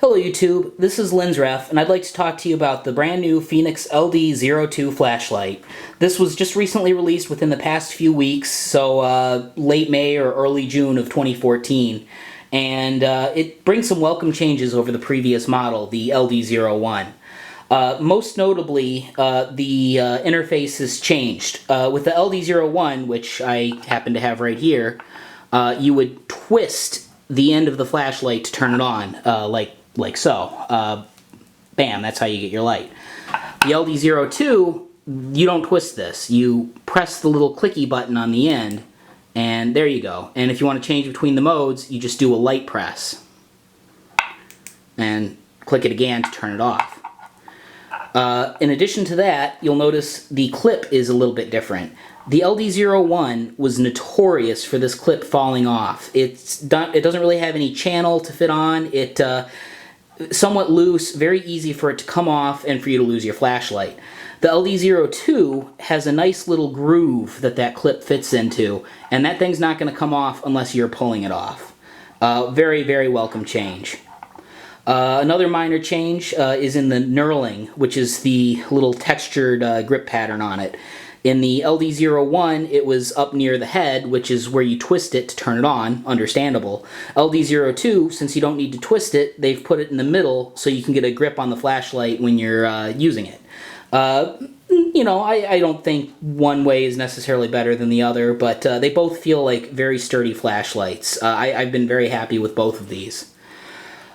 Hello YouTube, this is Linsref, and I'd like to talk to you about the brand new Fenix LD02 flashlight. This was just recently released within the past few weeks, so late May or early June of 2014, and it brings some welcome changes over the previous model, the LD01. Most notably, the interface has changed. With the LD01, which I happen to have right here, you would twist the end of the flashlight to turn it on, like so. Bam, that's how you get your light. The LD02, you don't twist this. You press the little clicky button on the end, and there you go. And if you want to change between the modes, you just do a light press. And click it again to turn it off. In addition to that, you'll notice the clip is a little bit different. The LD01 was notorious for this clip falling off. It doesn't really have any channel to fit on. It's somewhat loose, very easy for it to come off and for you to lose your flashlight. The LD02 has a nice little groove that clip fits into, and that thing's not going to come off unless you're pulling it off. Very, very welcome change. Another minor change is in the knurling, which is the little textured grip pattern on it. In the LD01, it was up near the head, which is where you twist it to turn it on, understandable. LD02, since you don't need to twist it, they've put it in the middle so you can get a grip on the flashlight when you're using it. You know, I don't think one way is necessarily better than the other, but they both feel like very sturdy flashlights. I've been very happy with both of these.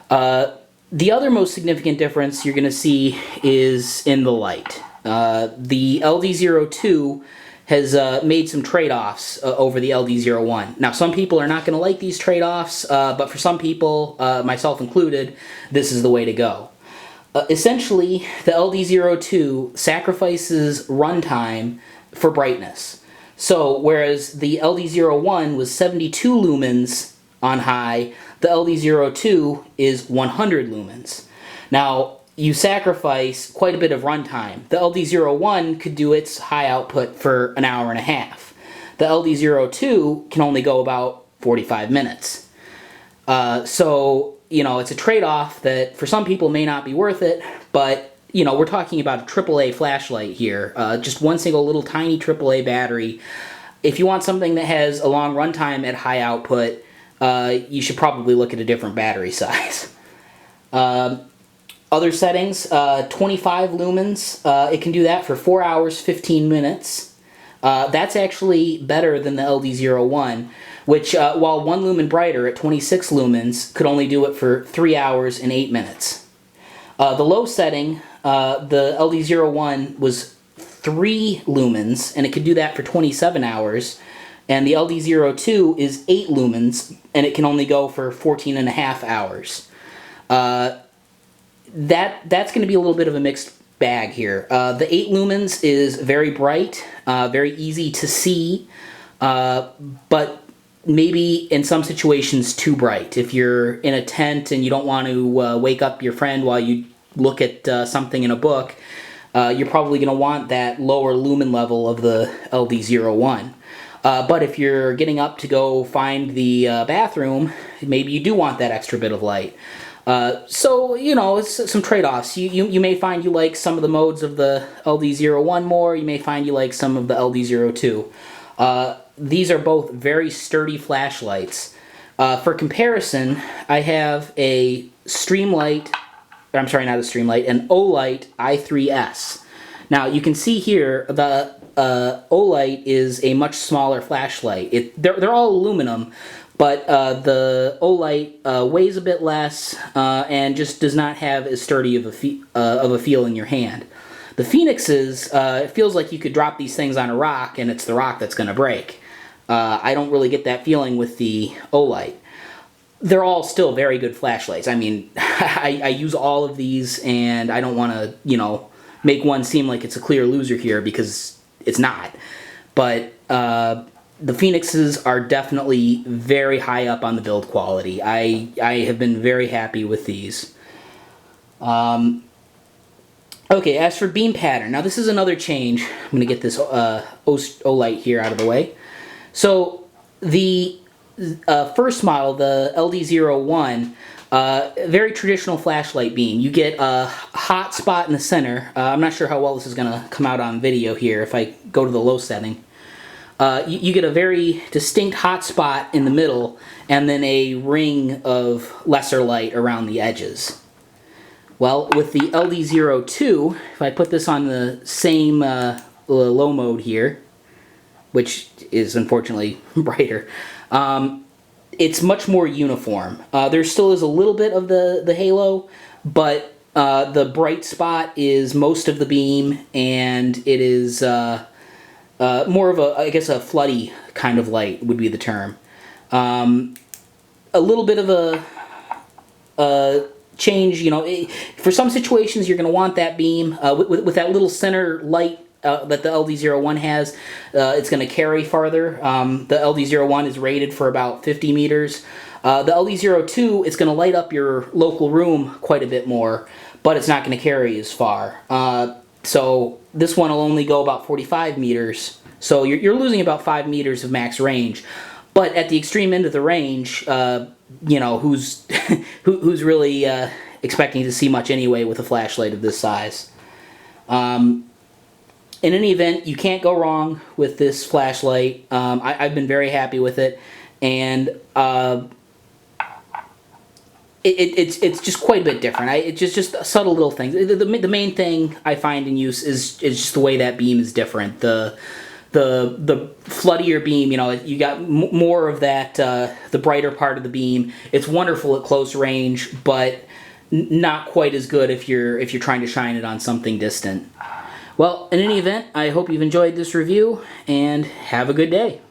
The other most significant difference you're going to see is in the light. The LD02 has made some trade-offs over the LD01. Now, some people are not going to like these trade-offs, but for some people, myself included, this is the way to go. Essentially, the LD02 sacrifices runtime for brightness. So, whereas the LD01 was 72 lumens on high, the LD02 is 100 lumens. Now, you sacrifice quite a bit of runtime. The LD01 could do its high output for an hour and a half. The LD02 can only go about 45 minutes. So, you know, it's a trade-off that for some people may not be worth it, but, you know, we're talking about a AAA flashlight here. Just one single little tiny AAA battery. If you want something that has a long runtime at high output, you should probably look at a different battery size. Other settings, 25 lumens, it can do that for 4 hours, 15 minutes. That's actually better than the LD01, which, while 1 lumen brighter at 26 lumens, could only do it for 3 hours and 8 minutes. The low setting, the LD01 was 3 lumens, and it could do that for 27 hours. And the LD02 is 8 lumens, and it can only go for 14 and a half hours. That's going to be a little bit of a mixed bag here. The 8 lumens is very bright, very easy to see, but maybe in some situations too bright. If you're in a tent and you don't want to wake up your friend while you look at something in a book, you're probably going to want that lower lumen level of the LD01. But if you're getting up to go find the bathroom, maybe you do want that extra bit of light. So, you know, it's some trade-offs. You may find you like some of the modes of the LD01 more. You may find you like some of the LD02. These are both very sturdy flashlights. For comparison, I have a Streamlight, I'm sorry, not a Streamlight, an Olight i3S. Now, you can see here the Olight is a much smaller flashlight. They're all aluminum, but the Olight weighs a bit less and just does not have as sturdy of a feel in your hand. The Fenixes, it feels like you could drop these things on a rock and it's the rock that's going to break. I don't really get that feeling with the Olight. They're all still very good flashlights. I mean, I use all of these, and I don't want to, you know, make one seem like it's a clear loser here, because it's not. But the Fenixes are definitely very high up on the build quality. I have been very happy with these. Okay, as for beam pattern, now this is another change. I'm going to get this Olight here out of the way. So the first model, the LD01, Very traditional flashlight beam. You get a hot spot in the center. I'm not sure how well this is going to come out on video here if I go to the low setting. You get a very distinct hot spot in the middle, and then a ring of lesser light around the edges. Well, with the LD02, if I put this on the same low mode here, which is unfortunately brighter, it's much more uniform. There still is a little bit of the halo, but the bright spot is most of the beam, and it is more of a, I guess, a floody kind of light would be the term. A little bit of a change, you know, for some situations you're going to want that beam with that little center light that the LD01 has. It's going to carry farther. The LD01 is rated for about 50 meters. The LD02 is going to light up your local room quite a bit more, but it's not going to carry as far. So this one will only go about 45 meters. So you're losing about 5 meters of max range. But at the extreme end of the range, you know, who's really expecting to see much anyway with a flashlight of this size? In any event, you can't go wrong with this flashlight. I've been very happy with it, and it's just quite a bit different. It's just subtle little things. The main thing I find in use is just the way that beam is different. The floodier beam, you know, you got more of that, the brighter part of the beam. It's wonderful at close range, but not quite as good if you're trying to shine it on something distant. Well, in any event, I hope you've enjoyed this review, and have a good day.